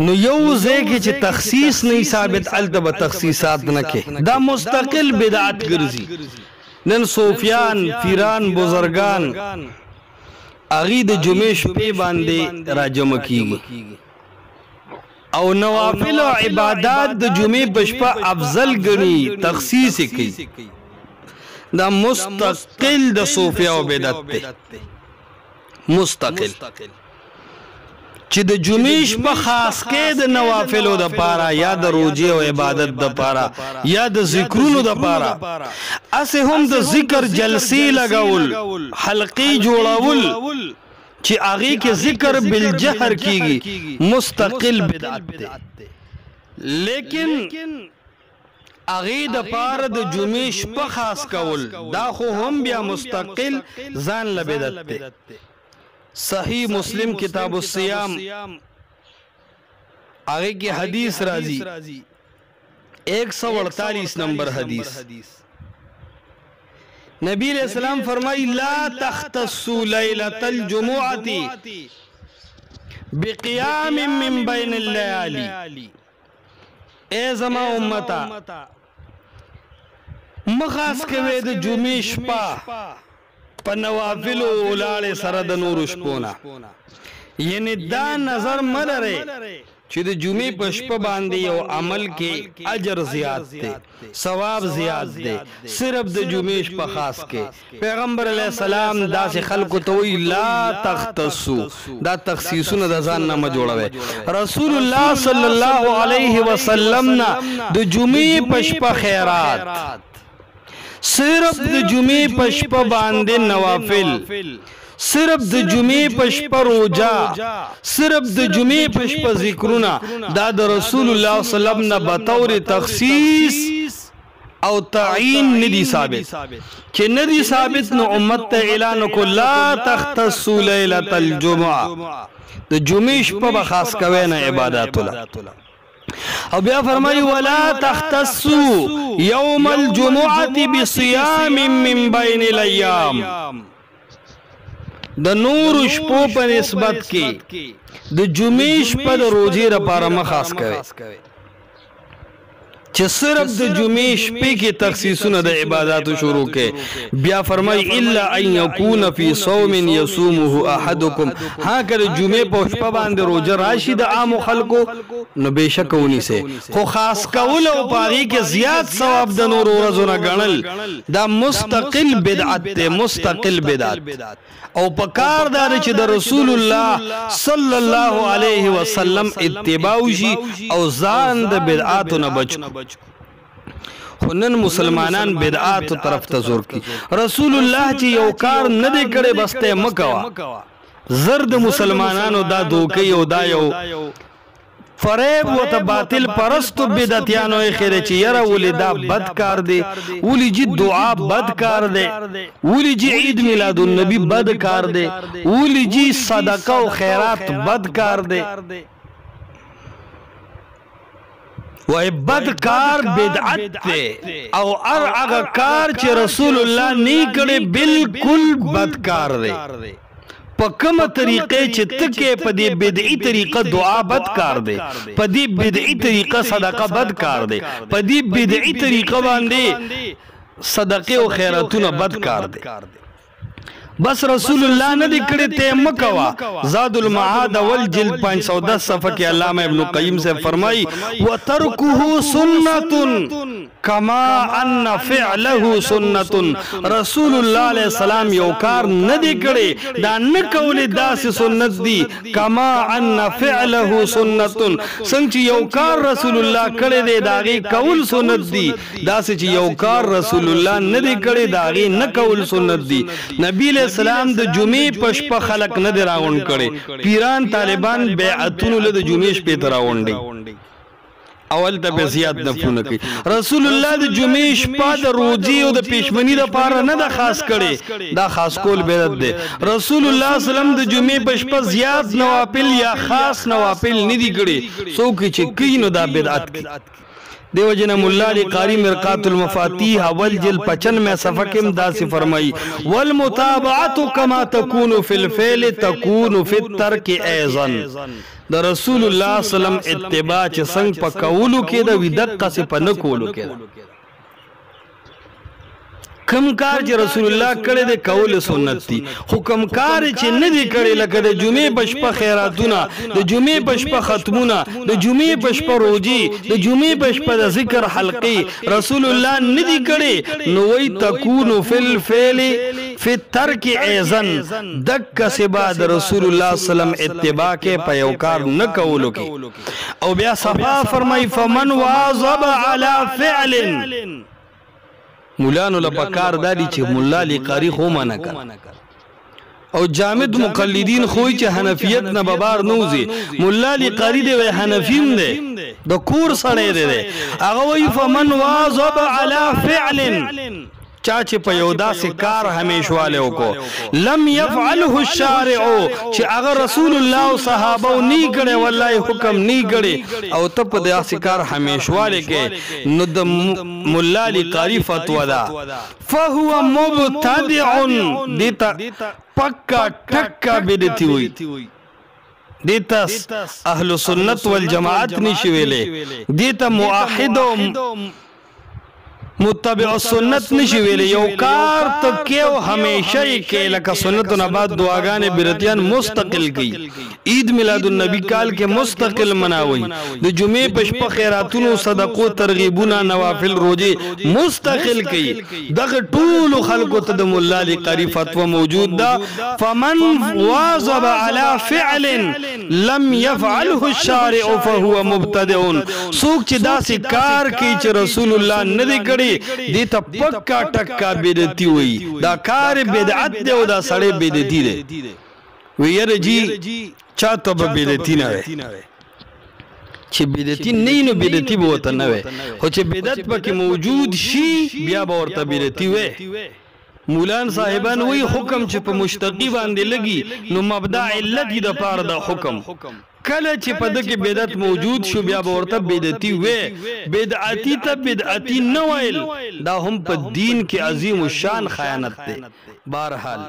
نو یو ځای کې چې تخصیص نه ثابت الته به تخصیصات نه کې دا مستقل بدعت ګرځي نن صوفیان پیران بزرگان هغې د جمعې شپې باندې راجمع کیږي او نوافل او عبادات د جمعې په شپه افضل ګڼي تخصیص یې کوي دا مستقل د صوفیاو بدعت دی مستقل چې د جمعې شپه خاص کې د نوافلو د پاره یا د روزې او عبادت د پاره یا د ذکرونو د پاره اسه هم د ذکر جلسې لګول حلقې جوړول چې هغه کې ذکر بالجهر کیږي مستقل بدعت دی لیکن هغه د پاره د جمعې شپه خاص کول دا خو هم بیا مستقل ځان له بدعت دی صحیح مسلم کتاب الصیام آگے کی حدیث راضی 148 نمبر حدیث نبی علیہ السلام فرمائی لا تختصوا لیلۃ الجمعۃ بقیام من بین اللیالی اے زما امتا مخاص کوي د جمعې شپه په نوافلو ولاړې سره د نورو شپونه یعنی دا نظر ملرئ چې د جمعې په شپه باندې یو عمل کې اجر زیات دی ثواب زیات دی صرف د جمعې شپه خاص کې پیغمبر علیه السلام داسې خلکو ته وایي لا تختصوا دا تخصیصونه د ځان نه مه جوړوئ رسول الله صلی الله علیه وسلم نه د جمعې په شپه خیرات صرف د جمعې په شپه باندې نوافل صرف د جمعې په شپه روزه صرف د جمعې په شپه ذکرونه دا د رسول الله صلی الله علیه وسلم نه بطور تخصیص او تعیین ندی ثابت چې ندی ثابت نو امت ته اعلان کو لا تختصوا لیلۃ الجمعه د جمعې شپه به خاص کوي نه عبادت الله او بیا فرمائی ولا تختصوا یوم الجمعة بصیام من بین الایام د نور شپو په نسبت کې د جمعې شپه د روزې لپاره مخاص کوي چې صرف د جمعې شپې کې تخصیصونه د عباداتو شروع کې بیا فرمای الا ان یکون فی صوم یصومه احدکم ها کله جمعې په شپه باندې روزه راشي د عام خلکو نو بهشکه ونیسه خو خاص کول او پاغي کې زیات ثواب د نور ورځو نه غنل دا مستقل بدعت ده مستقل بدعت او پکار دار چې د رسول الله صلی الله علیه وسلم اتباع شي او ځان د بدعاتو نه بچ خو نن مسلمانان بدعاتو طرف ته زور کی رسول الله چې یو کار نه دی کړی بس ته مکوا زرد مسلمانانو دا دوکي او دا یو فریب و تا باطل پرستو بدعتیانو خیره چی یرا ولی دا بد کار دے ولی جی دعا بد کار دے ولی جی عید میلاد النبی بد کار دے ولی جی صدقہ و خیرات بد کار دے و بد کار بدعت دے او اغا کار چی رسول اللہ نی کڑے بالکل بد کار دے په کومه طریقې چې تکې په دې بدعي طریقه دعا بد کار دی په دې بدعي طریقه صدقه بد کار دی په دې بدعي طریقه باندې صدقه او خیراتونه بد کار دی بس رسول الله نه دی کړی ته مکوا زاد المعاد والجلد 510 صفحه کې علامہ ابن قیم سے فرمائی وترکه سنة کما ان فعله سنة رسول الله علیہ السلام یو کار نه دی کړی دا نه کول داسې سنت دی کما ان فعله سنة څنګه چې یو کار رسول الله کړی دی داغي کول سنت دی داسې چې یو کار رسول الله نه دی کړی داغي نه کول سنت دی نبی اسلام د جمعې په شپه خلق نه دی راغونډ کړي پیران طالبان بیعتونو له د جمعې شپې ته راغونډي اول ته به زیات نفونه کوي رسول الله د جمعې شپه د روزي او د پېشمنی لپاره نه د خاص کړي دا خاص کول بدعت دی رسول الله صلی الله علیه وسلم د جمعې په شپه زیات نوافل یا خاص نوافل نه دي کړي څوک چې کوي نو دا بدعت کوي دیو جن مولا علی قاری مرقات المفاتیح اول جل 95 صفحہ کے امداسی فرمائی والمتابعت کما تکون فی الفعل تکون فی الترک ایضا دا رسول اللہ صلی اللہ علیہ وسلم اتباع چه سنگ پا کولو کے دا وی دقا سے پا نکولو کے دا کم کار چه رسول اللہ کڑے دے کول سنت تی حکم کار چه ندی کڑے لکه دا جمعه بشپا خیراتونا دا جمعه بشپا ختمونا دا جمعه بشپا روجی دا جمعه بشپا دا ذکر حلقی رسول اللہ ندی کڑے نوی تکونو فی الفعل فی الترک ایزن دک سے بعد رسول اللہ صلی اللہ علیہ وسلم اتباع کے پیوکار نکولو کی او بیا صفا فرمائی فمن واظب علی فعل مولانو لپکار دادی چه مولا علی قاری خو مانا کر او جامد مقلدین خوی چه حنفیت نبابار نوزی مولا علی قاری دے وی حنفیم دے دا کور سڑے دے اغوی فمن واظب علی فعل چاچے پیودا سے کار ہمیش والے کو لم یفعلہ الشارعو چھ اگر رسول اللہ صحابہ نی کرے واللہ حکم نی کرے او تب دیا سے کار ہمیش والے کے ند مولا علی قاری فتوہ دا فہو مبتدع دیتا پکا ٹکا بدتی ہوئی دیتا اہل سنت والجماعت نشویلے دیتا معاہد متبع سنت نشی ویلے یو کار تکیو ہمیشہ کے لکا سنت و نبات دعاگان برتیان مستقل کی عید میلاد النبی کال کے مستقل مناوئی دو جمعے پشپا خیراتون صدقو ترغیبونا نوافل روجے مستقل کی دغ طول خلقو تدم اللہ علی قاری فتوہ موجود دا فمن واظب علی فعل لم یفعلہ الشارع فہو مبتدعون سوک چی دا سی کار کی چی رسول اللہ ندی کری دیتا پکا ٹکا بیدتی ہوئی دا کار بیدعت دے و دا سڑے بیدتی دے ویر جی چاہتا با بیدتی نوے چھے بیدتی نہیں نو بیدتی بوتا نوے ہو چھے بیدت با کی موجود شی بیا باورتا بیدتی ہوئے مولان صاحبان وی حکم چھے پا مشتقی باندے لگی نو مبدع لگی دا پار دا حکم کله چې په دغه بدعت موجود شو بیا ورته بدعتي وې بدعتي ته بدعتي نه ویل دا هم په دین کې عظیم الشان خیانت ده بهرحال